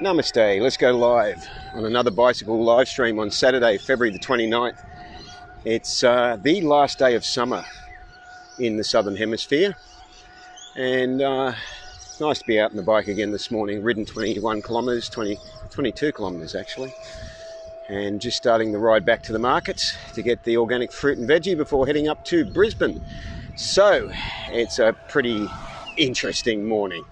Namaste, let's go live on another bicycle live stream on Saturday, February the 29th. It's the last day of summer in the Southern Hemisphere, and it's nice to be out on the bike again this morning. Ridden 21 kilometres, 22 kilometres actually, and just starting the ride back to the markets to get the organic fruit and veggie before heading up to Brisbane. So it's a pretty interesting morning.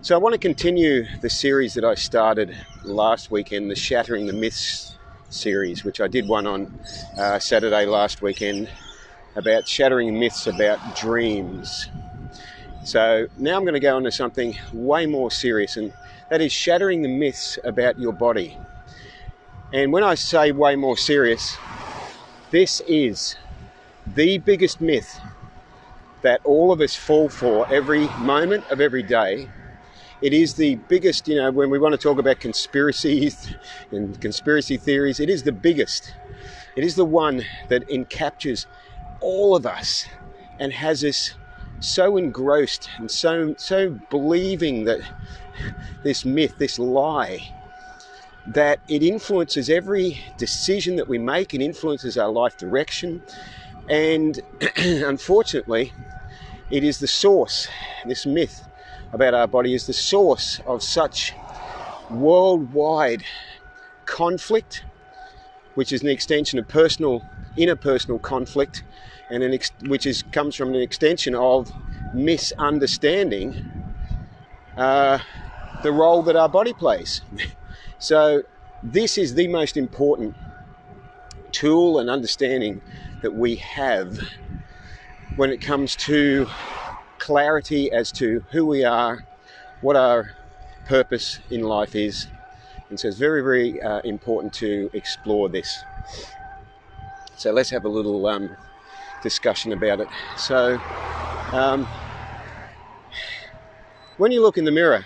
So I want to continue the series that I started last weekend, the Shattering the Myths series, which I did one on Saturday last weekend about shattering myths about dreams. So now I'm going to go into something way more serious, and that is shattering the myths about your body. And when I say way more serious, this is the biggest myth that all of us fall for every moment of every day. It is the biggest, when we want to talk about conspiracies and conspiracy theories, it is the biggest. It is the one that encaptures all of us and has us so engrossed and so believing that this myth, this lie, that it influences every decision that we make. It influences our life direction. And unfortunately, it is the source, this myth about our body is the source of such worldwide conflict, which is an extension of interpersonal conflict, and comes from an extension of misunderstanding the role that our body plays. So this is the most important tool and understanding that we have when it comes to clarity as to who we are, what our purpose in life is. And so it's very, very important to explore this. So let's have a little discussion about it. So when you look in the mirror,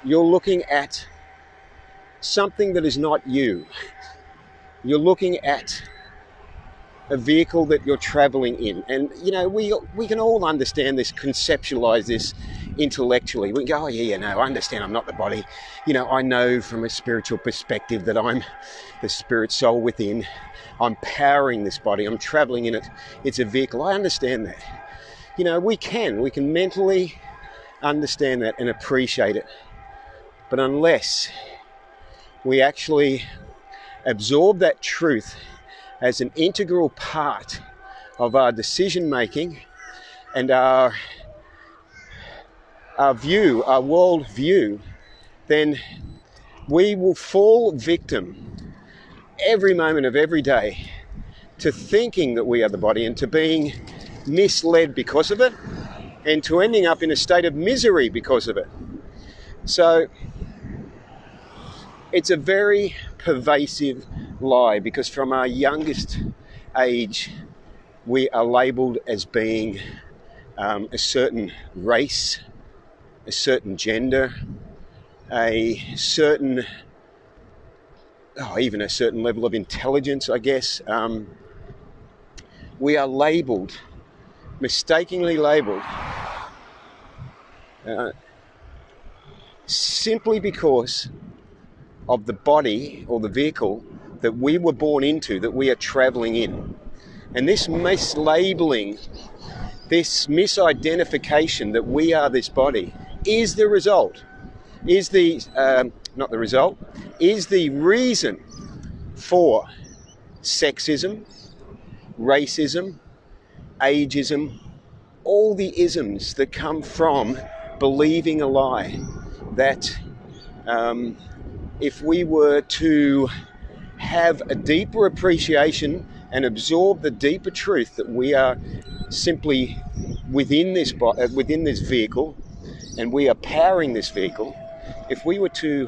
you're looking at something that is not you. You're looking at a vehicle that you're traveling in. And, we can all understand this, conceptualize this intellectually. We can go, I understand I'm not the body. I know from a spiritual perspective that I'm the spirit soul within. I'm powering this body. I'm traveling in it. It's a vehicle. I understand that. We can mentally understand that and appreciate it. But unless we actually absorb that truth as an integral part of our decision making and our view, our world view, then we will fall victim every moment of every day to thinking that we are the body and to being misled because of it and to ending up in a state of misery because of it. So it's a very pervasive lie, because from our youngest age we are labelled as being a certain race, a certain gender, even a certain level of intelligence, I guess. We are labelled, mistakenly labelled, simply because of the body or the vehicle that we were born into, that we are traveling in. And this mislabeling, this misidentification that we are this body is the result, is the reason for sexism, racism, ageism, all the isms that come from believing a lie that if we were to have a deeper appreciation and absorb the deeper truth that we are simply within this vehicle and we are powering this vehicle, if we were to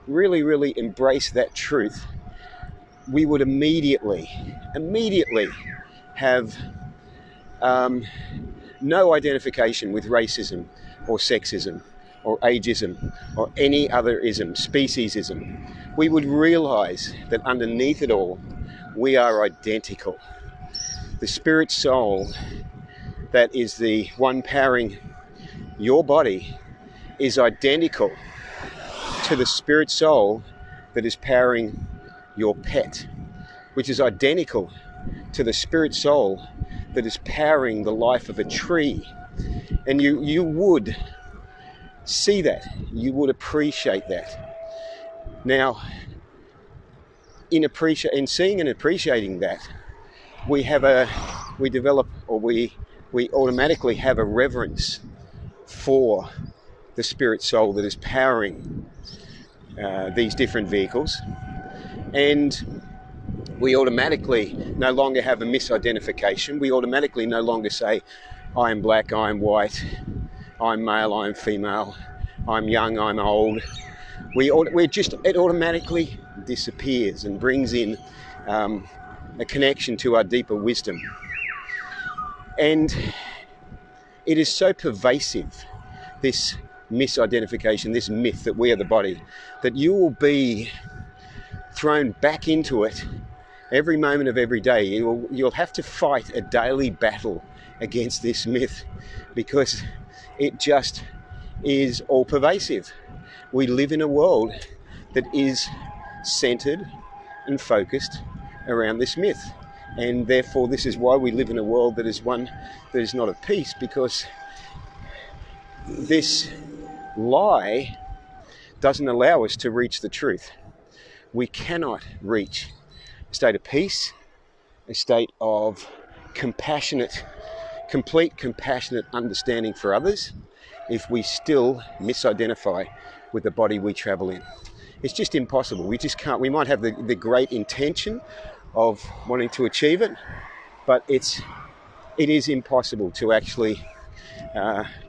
really, really embrace that truth, we would immediately have no identification with racism or sexism or ageism or any other ism, speciesism. We would realize that underneath it all, we are identical. The spirit soul that is the one powering your body is identical to the spirit soul that is powering your pet, which is identical to the spirit soul that is powering the life of a tree. And you would see that, you would appreciate that. Now, in seeing and appreciating that, we automatically have a reverence for the spirit soul that is powering these different vehicles, and we automatically no longer have a misidentification. We automatically no longer say, I am black, I am white, I'm male, I'm female, I'm young, I'm old. It automatically disappears and brings in a connection to our deeper wisdom. And it is so pervasive, this misidentification, this myth that we are the body, that you will be thrown back into it every moment of every day. You'll have to fight a daily battle against this myth, because it just is all pervasive. We live in a world that is centered and focused around this myth, and therefore this is why we live in a world that is one that is not at peace, because this lie doesn't allow us to reach the truth. We cannot reach a state of peace, a state of complete compassionate understanding for others, if we still misidentify with the body we travel in. It's just impossible. We just can't. We might have the great intention of wanting to achieve it, but it is impossible to actually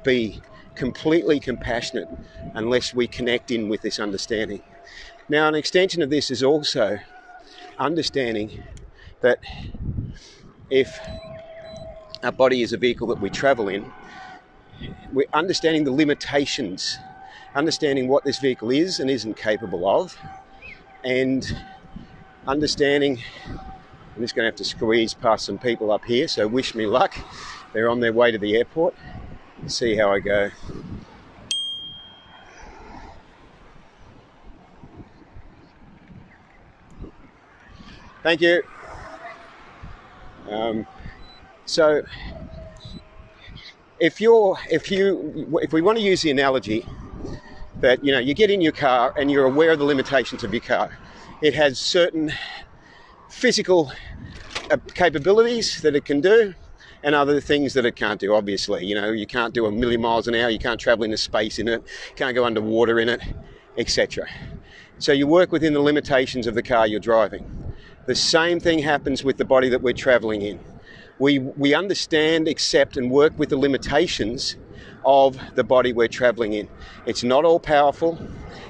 be completely compassionate unless we connect in with this understanding. Now, an extension of this is also understanding that if our body is a vehicle that we travel in, we're understanding the limitations, understanding what this vehicle is and isn't capable of, and understanding, I'm just going to have to squeeze past some people up here, so wish me luck. They're on their way to the airport. Let's see how I go. Thank you. So if we want to use the analogy that, you get in your car and you're aware of the limitations of your car. It has certain physical capabilities that it can do, and other things that it can't do, obviously. You can't do 1,000,000 miles an hour, you can't travel into space in it, can't go underwater in it, etc. So you work within the limitations of the car you're driving. The same thing happens with the body that we're traveling in. We understand, accept, and work with the limitations of the body we're traveling in. It's not all powerful.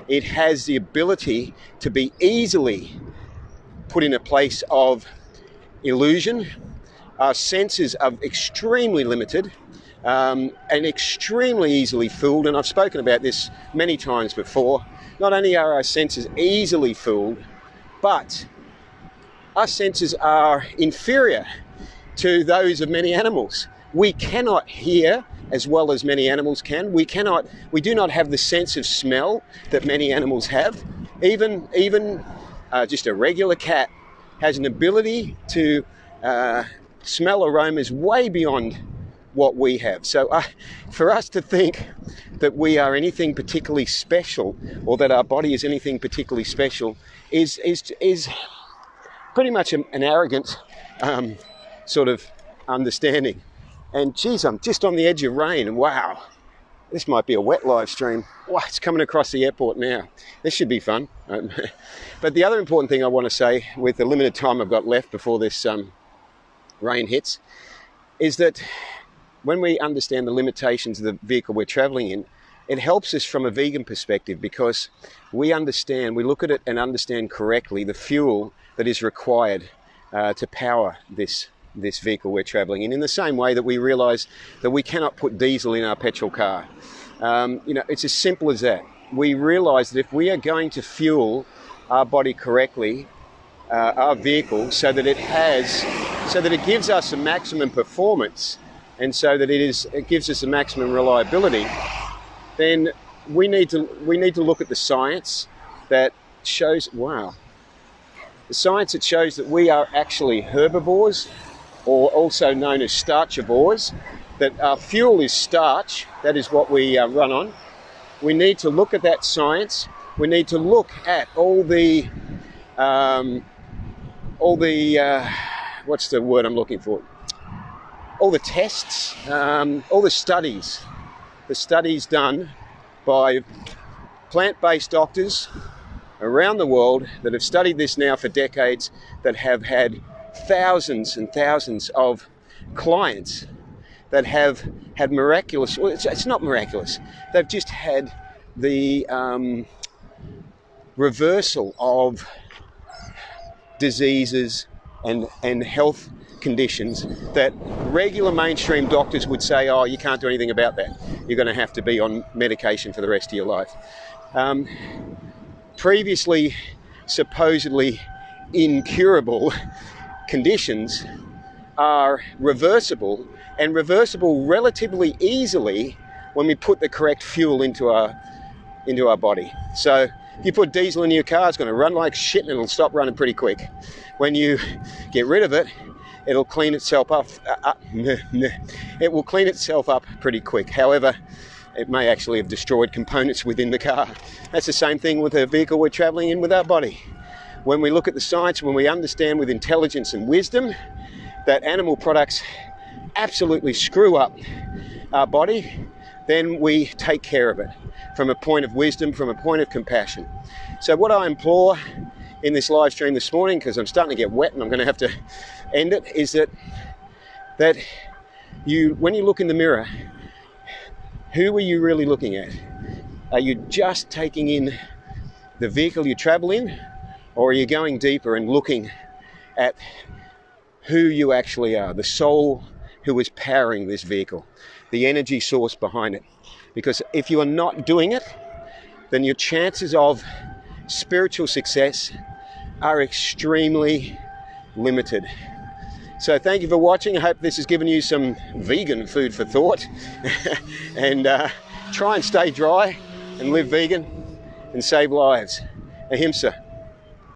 It has the ability to be easily put in a place of illusion. Our senses are extremely limited and extremely easily fooled, and I've spoken about this many times before. Not only are our senses easily fooled, but our senses are inferior to those of many animals. We cannot hear as well as many animals can. We do not have the sense of smell that many animals have. Even just a regular cat has an ability to smell aromas way beyond what we have. So for us to think that we are anything particularly special, or that our body is anything particularly special, is pretty much an arrogant sort of understanding. And geez, I'm just on the edge of rain. Wow, this might be a wet live stream. Wow, it's coming across the airport now. This should be fun. But the other important thing I want to say, with the limited time I've got left before this rain hits, is that when we understand the limitations of the vehicle we're traveling in, it helps us from a vegan perspective, because we look at it and understand correctly the fuel that is required to power this vehicle we're traveling in the same way that we realize that we cannot put diesel in our petrol car. It's as simple as that. We realize that if we are going to fuel our body correctly, our vehicle, so that it gives us a maximum performance, and so that it gives us a maximum reliability, then we need to look at the science that shows, wow, the science that shows that we are actually herbivores, or also known as starchivores, that our fuel is starch. That is what we run on. We need to look at that science. We need to look at all the what's the word I'm looking for? All the tests, all the studies done by plant-based doctors around the world that have studied this now for decades, that have had thousands and thousands of clients that have had miraculous, well, it's not miraculous, they've just had the reversal of diseases and health conditions that regular mainstream doctors would say, oh, you can't do anything about that. You're going to have to be on medication for the rest of your life. Previously supposedly incurable conditions are reversible, and reversible relatively easily when we put the correct fuel into our body. So if you put diesel in your car, it's going to run like shit and it'll stop running pretty quick. When you get rid of it, it'll clean itself up. It will clean itself up pretty quick. However, it may actually have destroyed components within the car. That's the same thing with the vehicle we're traveling in with our body. When we look at the science, when we understand with intelligence and wisdom that animal products absolutely screw up our body, then we take care of it from a point of wisdom, from a point of compassion. So what I implore in this live stream this morning, because I'm starting to get wet and I'm going to have to end it, is that you, when you look in the mirror, who are you really looking at? Are you just taking in the vehicle you travel in, or are you going deeper and looking at who you actually are, the soul who is powering this vehicle, the energy source behind it? Because if you are not doing it, then your chances of spiritual success are extremely limited. So thank you for watching. I hope this has given you some vegan food for thought. And try and stay dry and live vegan and save lives. Ahimsa.